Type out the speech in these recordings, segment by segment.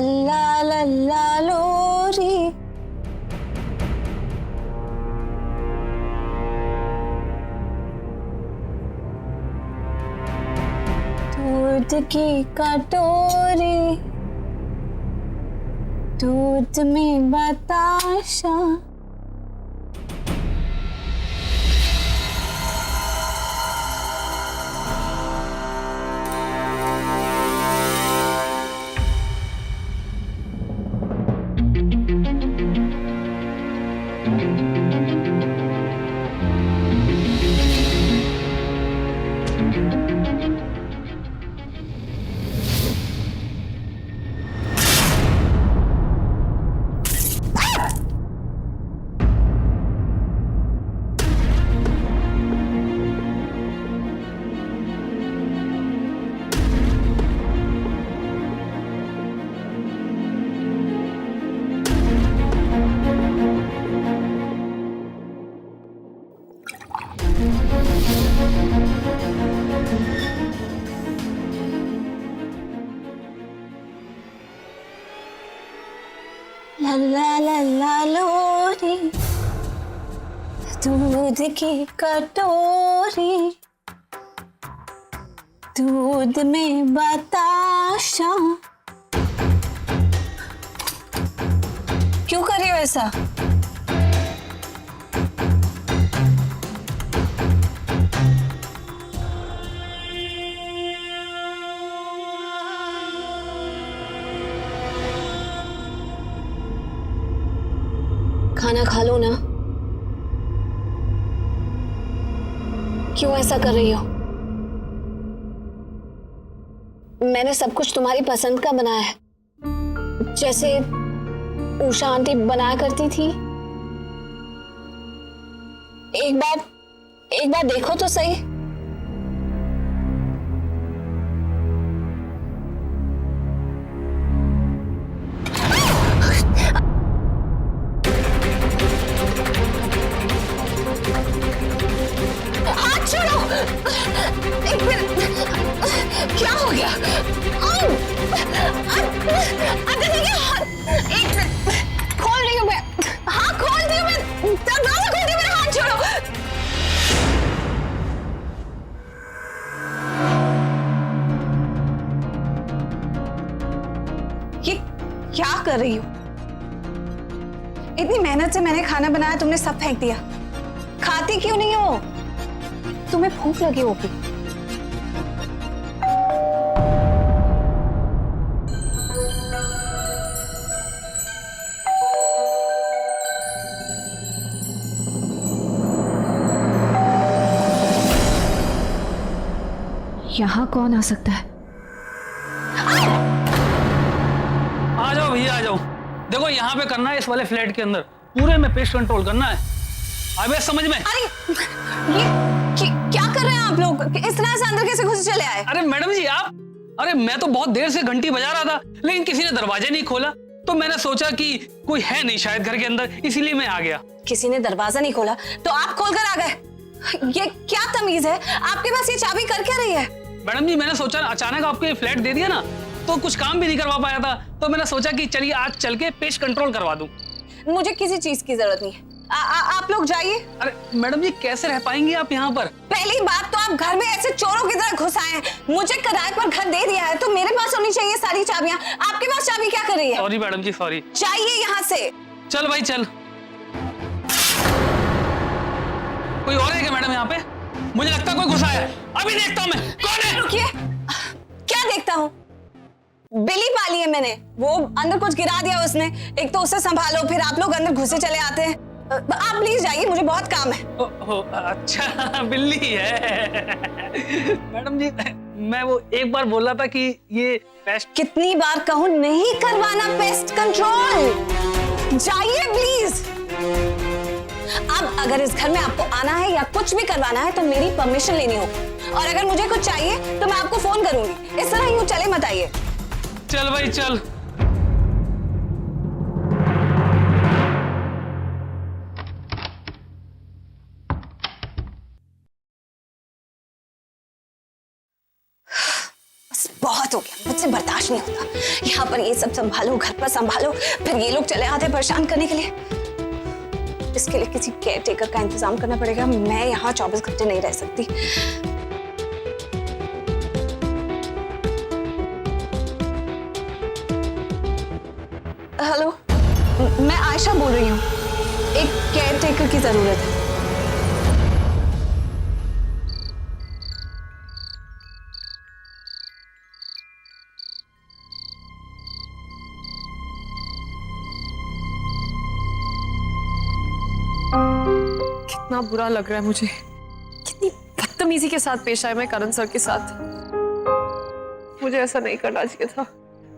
लल्ला लल्ला लोरी, दूध की कटोरी, दूध में बताशा। लल्ला लल्ला लोरी, दूध की कटोरी, दूध में बताशा। क्यों कर रही हो ऐसा? खाना खा लो ना। क्यों ऐसा कर रही हो? मैंने सब कुछ तुम्हारी पसंद का बनाया है, जैसे उषा आंटी बनाया करती थी। एक बार देखो तो सही। एक मिनट, क्या हो गया? एक मिनट, खोल रही हूँ मैं। हाँ खोल दी हूँ मैं, दरवाजा खोल दिया, मेरा हाथ छोड़ो। ये क्या कर रही हो? इतनी मेहनत से मैंने खाना बनाया, तुमने सब फेंक दिया। खाती क्यों नहीं हो? तुम्हें भूख लगी होगी। यहाँ कौन आ सकता है? आ जाओ भैया, आ जाओ। देखो यहाँ पे करना है, इस वाले फ्लैट के अंदर पूरे में पेस्ट कंट्रोल करना है। अब समझ में? अरे ये क्या कर रहे हैं आप लोग? इस तरह से अंदर कैसे घुस चले आए? अरे मैडम जी आप, अरे मैं तो बहुत देर से घंटी बजा रहा था, लेकिन किसी ने दरवाजा नहीं खोला, तो मैंने सोचा कि कोई है नहीं शायद घर के अंदर, इसीलिए मैं आ गया। किसी ने दरवाजा नहीं खोला तो आप खोलकर आ गए? ये क्या तमीज है? आपके पास ये चाबी कर क्या रही है? मैडम जी मैंने सोचा अचानक आपको ये फ्लैट दे दिया ना, तो कुछ काम भी नहीं करवा पाया था, तो मैंने सोचा कि चलिए आज चल के पेस्ट कंट्रोल करवा दूं। मुझे किसी चीज की जरूरत नहीं है। आप लोग जाइए। अरे मैडम जी कैसे रह पाएंगी आप यहाँ पर? पहली बात तो आप घर में ऐसे चोरों की तरह घुस आए हैं। मुझे किराए पर घर दे दिया है तो मेरे पास होनी चाहिए सारी चाबियां। आपके पास चाबी क्या कर रही है? सॉरी मैडम जी, सॉरी। जाइए यहाँ से। चल भाई चल। कोई और है क्या मैडम यहाँ पे? मुझे लगता है कोई घुसा है, अभी देखता हूँ मैं कौन है। रुकिए, क्या देखता हूँ? बिल्ली पाली है मैंने, वो अंदर कुछ गिरा दिया उसने। एक तो उसे संभालो, फिर आप लोग अंदर घुसे चले आते हैं। आप प्लीज जाइए, मुझे बहुत काम है। अच्छा बिल्ली है। मैडम जी मैं वो एक बार बोला था कि ये पेस्ट। कितनी बार कहूँ नहीं करवाना पेस्ट कंट्रोल। जाइए प्लीज। अब अगर इस घर में आपको आना है या कुछ भी करवाना है तो मेरी परमिशन लेनी होगी, और अगर मुझे कुछ चाहिए तो मैं आपको फोन करूंगी। इस तरह यूं चले मत आइए। चल भाई चल। बहुत बहुत हो गया, मुझसे बर्दाश्त नहीं होता। यहाँ पर ये सब संभालो, घर पर संभालो, फिर ये लोग चले आते परेशान करने के लिए। इसके लिए किसी केयर टेकर का इंतजाम करना पड़ेगा। मैं यहाँ 24 घंटे नहीं रह सकती। हेलो, मैं आयशा बोल रही हूँ। एक केयर टेकर की जरूरत है। कितना बुरा लग रहा है मुझे, कितनी बदतमीजी के साथ पेश आया मैं करण सर के साथ। मुझे ऐसा नहीं करना चाहिए था,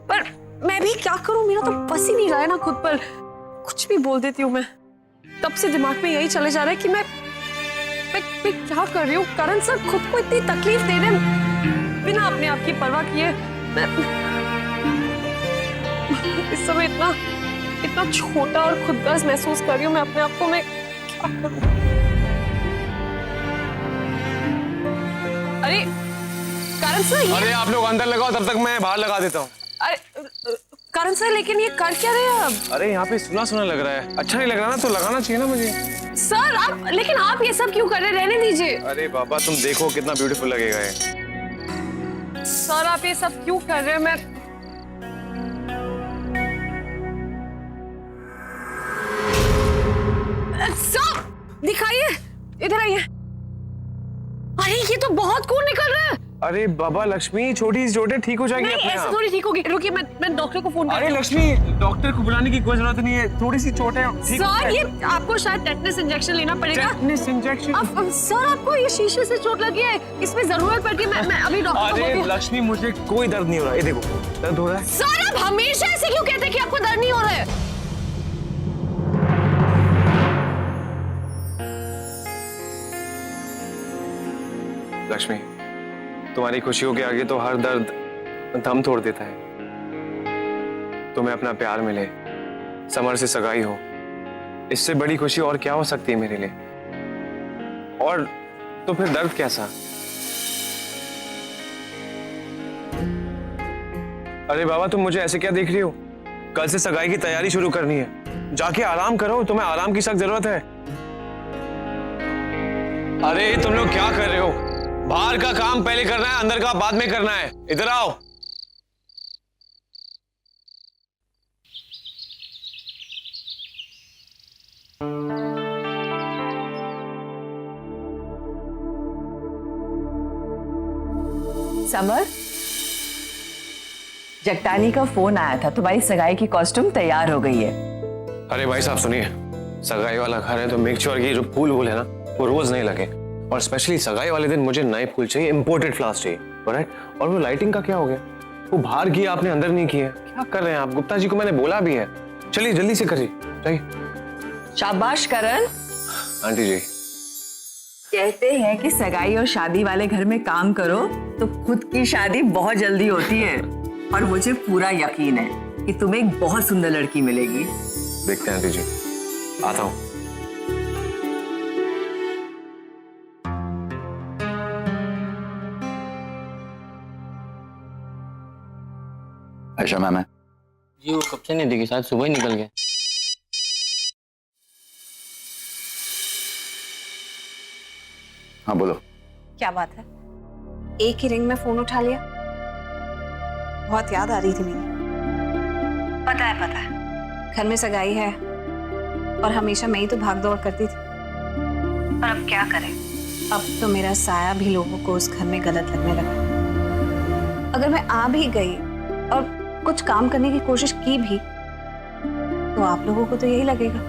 पर मैं भी क्या करूं, मेरा तो बस ही नहीं रहा है ना खुद पर। कुछ भी बोल देती हूँ मैं। तब से दिमाग में यही चले जा रहा है कि मैं क्या कर रही हूँ। करण सर खुद को इतनी तकलीफ दे रहे हैं बिना अपने आप की परवाह किए। मैं इस समय इतना छोटा और खुदगर्ज महसूस कर रही हूँ मैं अपने आप को। मैं क्या करूं? अरे करण सर, ये अरे आप लोग अंदर लगाओ, तब तक मैं बाहर लगा देता हूँ। अरे करण सर, लेकिन ये कर क्या रहे हैं आप? अरे यहाँ पे सुना सुना लग रहा है, अच्छा नहीं लग रहा ना, तो लगाना चाहिए ना मुझे। सर आप, लेकिन आप ये सब क्यों कर रहे हैं? रहने दीजिए। अरे बाबा तुम देखो कितना ब्यूटीफुल लगेगा ये। सर आप ये सब क्यों कर रहे हैं? मैं सर दिखाइए, इधर आइए। अरे ये तो बहुत खून निकल रहा है। अरे बाबा लक्ष्मी, छोटी सी चोटें ठीक हो जाएंगी नहीं, अपने ऐसे आप। थोड़ी ठीक होगी। रुकिए, मैं डॉक्टर को फोन अरे करती हूँ। लक्ष्मी, डॉक्टर को बुलाने की कोई जरूरत नहीं है, थोड़ी सी चोटें ठीक हो सर ये जाएंगी। आपको शायद टेटनस इंजेक्शन लेना पड़ेगा। Tetanus injection? अब सर आपको ये शीशे से चोट लगी है, इसमें जरूरत पड़ती है। मैं अभी डॉक्टर को अरे बोलती हूँ। लक्ष्मी, मुझे कोई दर्द नहीं हो रहा है, ये देखो दर्द हो रहा है। सर आप हमेशा ऐसे क्यों कहते हैं कि आपको दर्द नहीं हो रहा है? लक्ष्मी, तुम्हारी खुशियों के आगे तो हर दर्द दम तोड़ देता है। तुम्हें अपना प्यार मिले, समर से सगाई हो, इससे बड़ी खुशी और क्या हो सकती है मेरे लिए? और तो फिर दर्द कैसा? अरे बाबा, तुम मुझे ऐसे क्या देख रही हो? कल से सगाई की तैयारी शुरू करनी है, जाके आराम करो, तुम्हें आराम की सख्त जरूरत है। अरे तुम लोग क्या कर रहे हो? बाहर का काम पहले करना है, अंदर का बाद में करना है। इधर आओ। समर, जगतानी का फोन आया था, तुम्हारी सगाई की कॉस्ट्यूम तैयार हो गई है। अरे भाई साहब सुनिए, सगाई वाला घर है तो मेक श्योर कि जो फूल है ना वो रोज नहीं लगे, और स्पेशली सगाई वाले दिन मुझे नए फूल चाहिए, इंपोर्टेड फ्लावर्स चाहिए, राइट? और वो लाइटिंग का क्या हो गया? वो बाहर की आपने अंदर नहीं की है, क्या कर रहे हैं आप? गुप्ता जी को मैंने बोला भी है, चलिए जल्दी से करिए, चाहिए। शाबाश करण। आंटी जी, कहते हैं कि सगाई और शादी वाले घर में काम करो तो खुद की शादी बहुत जल्दी होती है, और मुझे पूरा यकीन है कि तुम्हें एक बहुत सुंदर लड़की मिलेगी। देखते हैं आंटी जी, आता हूँ। आयशा मैम है जी, वो कब से नहीं दिखी, शायद सुबह ही निकल गए। हाँ बोलो। क्या बात है, एक ही रिंग में फोन उठा लिया? बहुत याद आ रही थी मेरी। पता है, घर में सगाई है और हमेशा मैं ही तो भाग दौड़ करती थी, पर अब क्या करें, अब तो मेरा साया भी लोगों को उस घर में गलत लगने लगा। अगर मैं आ भी गई और कुछ काम करने की कोशिश की भी तो आप लोगों को तो यही लगेगा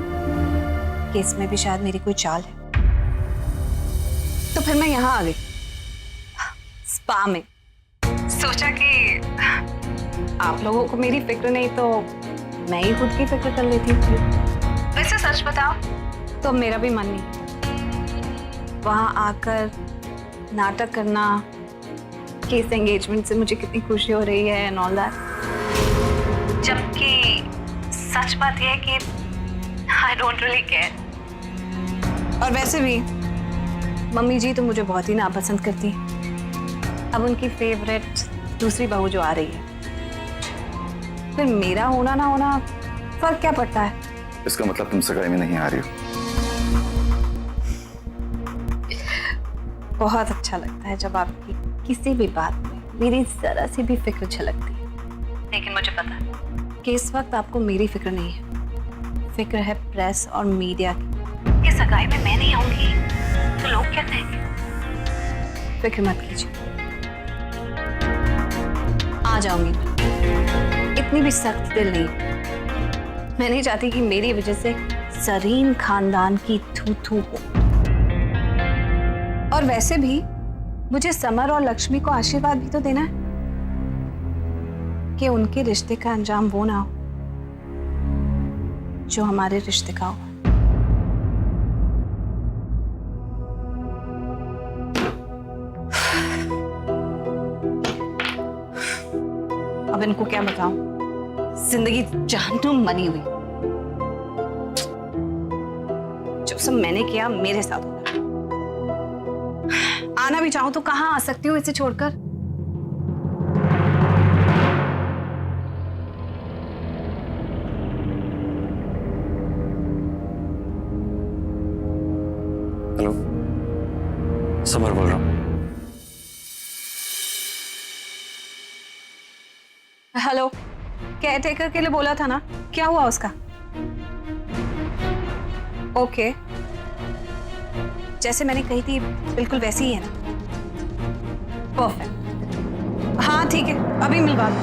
कि इसमें भी शायद मेरी कोई चाल है। तो फिर मैं यहाँ आ गई स्पा में, सोचा कि आप लोगों को मेरी फिक्र नहीं तो मैं ही खुद की फिक्र कर लेती हूँ। वैसे सच बताओ तो मेरा भी मन नहीं वहाँ आकर नाटक करना कि इस एंगेजमेंट से मुझे कितनी खुशी हो रही है एंड ऑल दैट, जबकि सच बात यह है कि आई डोंट रियली केयर। और वैसे भी मम्मी जी तो मुझे बहुत ही नापसंद करती हैं। अब उनकी फेवरेट दूसरी बहू जो आ रही है, फिर मेरा होना ना होना फर्क क्या पड़ता है? इसका मतलब तुम सगाई में नहीं आ रही हो? बहुत अच्छा लगता है जब आपकी किसी भी बात में मेरी जरा सी भी फिक्र झलकती है, लेकिन मुझे पता है कि इस वक्त आपको मेरी फिक्र नहीं है। फिक्र है प्रेस और मीडिया की। इस सगाई में मैं नहीं आऊंगी तो लोग क्या कहेंगे? फिक्र मत कीजिए, आ जाऊंगी। इतनी भी सख्त दिल नहीं। मैं नहीं चाहती कि मेरी वजह से सरीन खानदान की थू-थू हो। और वैसे भी मुझे समर और लक्ष्मी को आशीर्वाद भी तो देना है कि उनके रिश्ते का अंजाम वो ना हो जो हमारे रिश्ते का हो। अब इनको क्या बताऊं, जिंदगी जहन्नुम बनी हुई। जो सब मैंने किया मेरे साथ होगा। आना भी चाहूं तो कहां आ सकती हूँ इसे छोड़कर? हेलो, समर बोल रहा हूँ। हेलो, केयरटेकर के लिए बोला था ना, क्या हुआ उसका? ओके, जैसे मैंने कही थी बिल्कुल वैसी ही है ना? परफेक्ट। हाँ ठीक है, अभी मिलवा दो।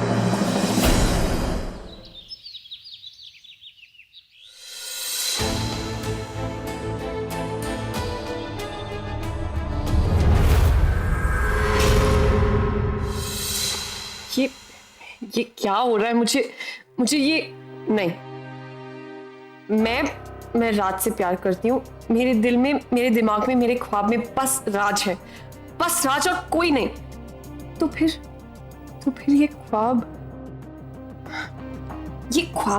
ये क्या हो रहा है? मुझे ये नहीं। मैं राज से प्यार करती हूँ। मेरे दिल में, मेरे दिमाग में, मेरे ख्वाब में बस राज है, बस राज और कोई नहीं। तो फिर ये ख्वाब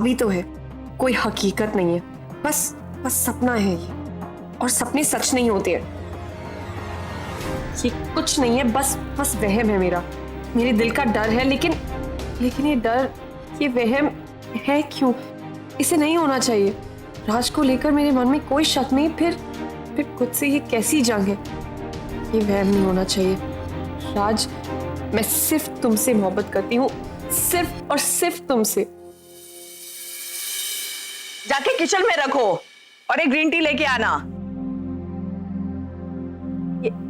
ही तो है, कोई हकीकत नहीं है। बस सपना है ये, और सपने सच नहीं होते हैं। ये कुछ नहीं है, बस वहम है मेरा, मेरे दिल का डर है। लेकिन ये डर, ये वहम है क्यों? इसे नहीं होना चाहिए। राज को लेकर मेरे मन में कोई शक नहीं, फिर खुद से ये कैसी जंग है? ये वहम नहीं होना चाहिए। राज, मैं सिर्फ तुमसे मोहब्बत करती हूँ, सिर्फ और सिर्फ तुमसे। जाके किचन में रखो और एक ग्रीन टी लेके आना।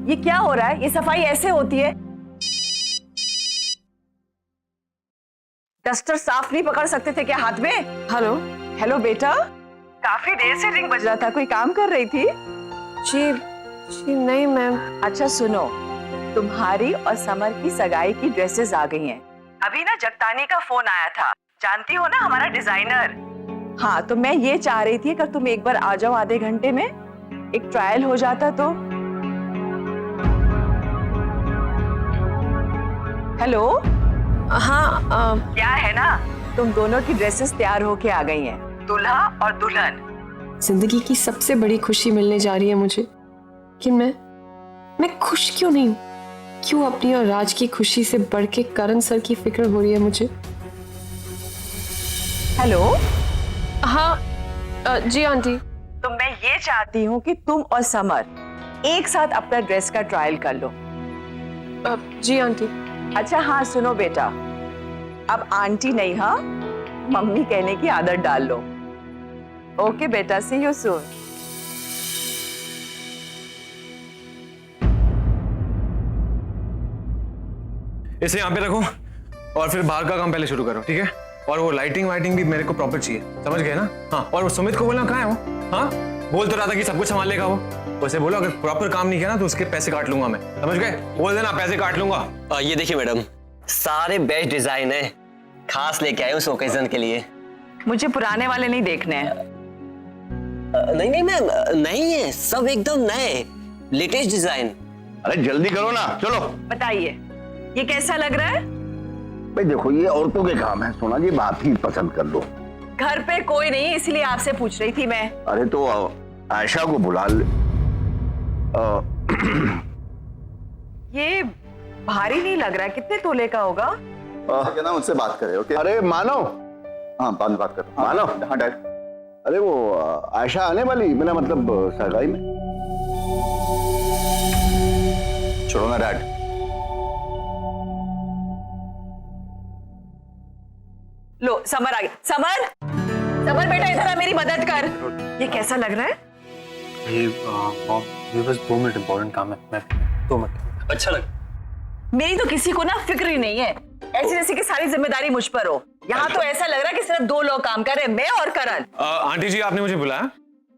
ये क्या हो रहा है? ये सफाई ऐसे होती है? डस्टर साफ नहीं पकड़ सकते थे क्या हाथ में? हेलो बेटा, काफी देर से रिंग बज रहा था, कोई काम कर रही थी? जी नहीं मैम। अच्छा सुनो, तुम्हारी और समर की सगाई की ड्रेसेस आ गई हैं। अभी ना जगतानी का फोन आया था, जानती हो ना, हमारा डिजाइनर। हाँ, तो मैं ये चाह रही थी अगर तुम एक बार आ जाओ आधे घंटे में, एक ट्रायल हो जाता तो। हेलो, हाँ, क्या है ना, तुम दोनों की ड्रेसेस तैयार होके आ गई हैं, दूल्हा और दुल्हन। जिंदगी की सबसे बड़ी खुशी मिलने जा रही है मुझे, लेकिन मैं खुश क्यों नहीं हूँ? क्यों अपनी और राज की खुशी से बढ़ के करण सर की फिक्र हो रही है मुझे? हेलो, हाँ जी आंटी। तो मैं ये चाहती हूँ कि तुम और समर एक साथ अपना ड्रेस का ट्रायल कर लो। जी आंटी। अच्छा हाँ सुनो बेटा, अब आंटी नहीं, हाँ मम्मी कहने की आदत डाल लो। ओके बेटा, सी यू सून। इसे यहाँ पे रखो और फिर बाहर का काम पहले शुरू करो, ठीक है? और वो लाइटिंग वाइटिंग भी मेरे को प्रॉपर चाहिए, समझ गए ना? हाँ, और वो सुमित को बोलना, कहाँ है वो? हाँ, बोल तो रहा था कि सब कुछ संभाल लेगा वो। उसे बोलो अगर प्रॉपर काम नहीं किया ना तो उसके पैसे काट लूंगा मैं, समझ गए? बोल देना पैसे काट लूंगा। ये देखिए मैडम, सारे बेस्ट डिजाइन है, खास लेके आए उस ओकेजन के लिए। मुझे पुराने वाले नहीं देखने हैं। नहीं मैम, नहीं है, सब एकदम नए लेटेस्ट डिजाइन। अरे जल्दी करो ना, चलो। बताइए ये कैसा लग रहा है? भाई देखो, ये औरतों के काम है, सोना जी बात ही पसंद कर लो। घर पे कोई नहीं, इसलिए आपसे पूछ रही थी मैं। अरे तो आयशा को बुला ले। भारी नहीं लग रहा है, कितने तोले का होगा? क्या ना मुझसे बात करे, ओके? अरे मानो, हाँ बात कर मानो। हाँ डैड। अरे वो आयशा आने वाली, मेरा मतलब सगाई में। छोड़ो ना डैड। लो समर आ गया। समर, समर बेटा इधर आ, मेरी मदद कर। ये कैसा लग रहा है? ये बस 2 मिनट इम्पोर्टेंट काम है, मैं 2 मिनट। अच्छा लगा। मेरी तो किसी को ना फिक्र ही नहीं है, ऐसी जैसी कि सारी जिम्मेदारी मुझ पर हो। यहाँ तो ऐसा लग रहा है कि सिर्फ 2 लोग काम कर रहे हैं, मैं और करण। आंटी जी आपने मुझे बुलाया?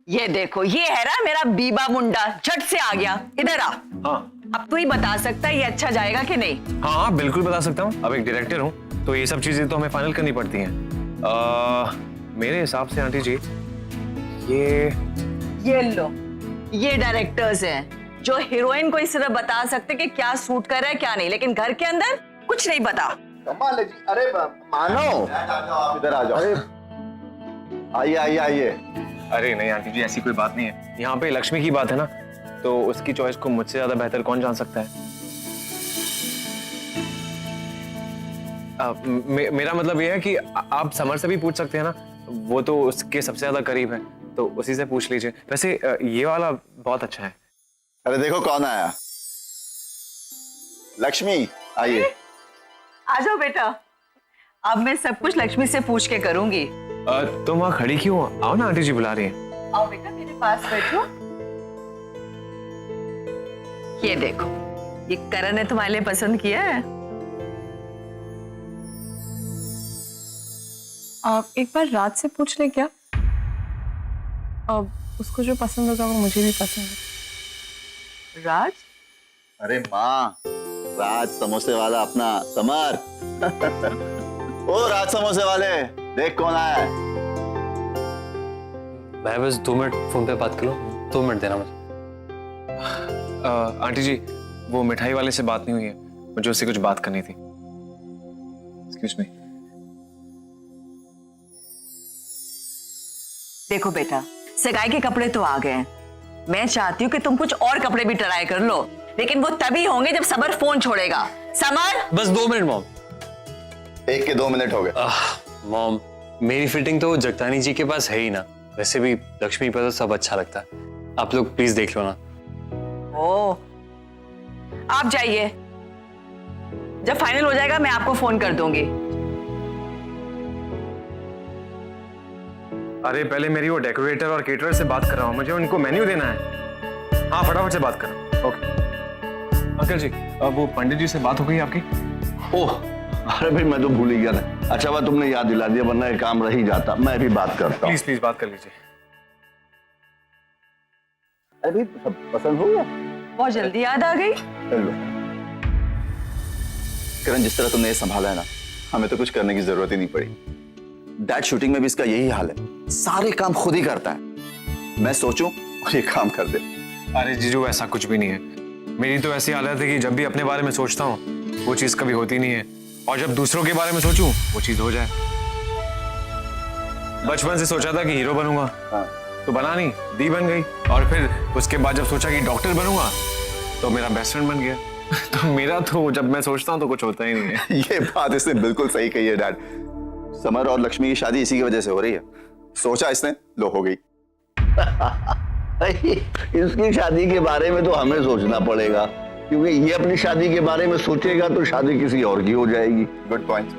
ये देखो, ये है ना मेरा बीबा मुंडा, झट से आ गया। इधर आ। हाँ अब तू ही बता सकता है ये अच्छा जाएगा कि नहीं। हाँ बिल्कुल बता सकता हूँ। अब एक डायरेक्टर हूँ तो ये सब चीजें तो हमें फाइनल करनी पड़ती हैं। मेरे हिसाब से आंटी जी ये लो, ये डायरेक्टर्स हैं जो हीरोइन को सिर्फ बता सकते कि क्या सूट कर रहा है क्या नहीं, लेकिन घर के अंदर कुछ नहीं पता। कमाल है जी। अरे मानो, इधर आ जाओ। आइए आइए आइए। अरे नहीं आंटी जी ऐसी कोई बात नहीं है, यहाँ पे लक्ष्मी की बात है ना, तो उसकी चॉइस को मुझसे ज्यादा बेहतर कौन जान सकता है। मेरा मतलब ये है कि आप समर से भी पूछ सकते हैं ना, वो तो उसके सबसे ज्यादा करीब है, तो उसी से पूछ लीजिए। वैसे ये वाला बहुत अच्छा है। अरे देखो कौन आया। लक्ष्मी आइए। आ जाओ बेटा, अब मैं सब कुछ लक्ष्मी से पूछ के करूंगी। तुम वहां खड़ी क्यों हो? आओ ना, आंटी जी बुला रही हैं। आओ बेटा मेरे पास बैठो। ये देखो, ये करण ने तुम्हारे लिए पसंद किया है। आप एक बार राज से पूछ ले क्या? अब उसको जो पसंद होगा वो मुझे भी पसंद है। राज? अरे माँ, राज समोसे वाला अपना समर। ओ राज समोसे वाले, देख कौन आया है। मैं बस 2 मिनट फोन पे बात कर लूं, 2 मिनट देना मुझे। आंटी जी वो मिठाई वाले से बात नहीं हुई है, मुझे उससे कुछ बात करनी थी। Excuse me. देखो बेटा, सगाई के कपड़े तो आ गए हैं, मैं चाहती हूँ कि तुम कुछ और कपड़े भी ट्राई कर लो, लेकिन वो तभी होंगे जब समर फोन छोड़ेगा। समर, बस 2 मिनट मॉम। 1 के 2 मिनट हो गए। मॉम मेरी फिटिंग तो जगतानी जी के पास है ही ना, वैसे भी लक्ष्मी पर तो सब अच्छा लगता है, आप लोग प्लीज देख लो ना। ओ, आप जाइए, जब फाइनल हो जाएगा मैं आपको फोन कर दूंगी। अरे पहले मेरी वो डेकोरेटर और केटरर से बात कर रहा हूँ, मुझे उनको मेन्यू देना है। हाँ फटाफट से बात करो। ओके अंकल जी, अब वो पंडित जी से बात हो गई आपकी? ओह अरे भाई मैं तो भूल ही गया था। अच्छा बात तुमने याद दिला दिया, वरना ये काम रह ही जाता। मैं भी बात करता हूँ। प्लीज प्लीज बात कर लीजिए। अरे सब पसंद हो गया? बहुत जल्दी याद आ गई। चलो किरण, जिस तरह तुमने ये संभाला है ना, हमें तो कुछ करने की जरूरत ही नहीं पड़ी। दैट शूटिंग में भी इसका यही हाल है, सारे काम खुद ही करता है। मैं सोचूं और ये काम कर दे। अरे जीजू ऐसा कुछ भी नहीं है, मेरी तो ऐसी हालत है कि जब भी अपने बारे में सोचता हूँ वो चीज कभी होती नहीं है, और जब दूसरों के बारे में सोचूं वो चीज हो जाए। बचपन से सोचा था कि हीरो बनूंगा, तो बना नहीं, दी बन गई। और फिर उसके बाद जब सोचा कि डॉक्टर बनूंगा तो मेरा बेस्ट फ्रेंड बन गया। तो मेरा तो जब मैं सोचता हूँ तो कुछ होता ही नहीं है। ये बात इसने बिल्कुल सही कही है डैड। समर और लक्ष्मी की शादी इसी की वजह से हो रही है। सोचा इसने, लो हो गई। इसकी शादी के बारे में तो हमें सोचना पड़ेगा, क्योंकि ये अपनी शादी के बारे में सोचेगा तो शादी किसी और की हो जाएगी। Good point.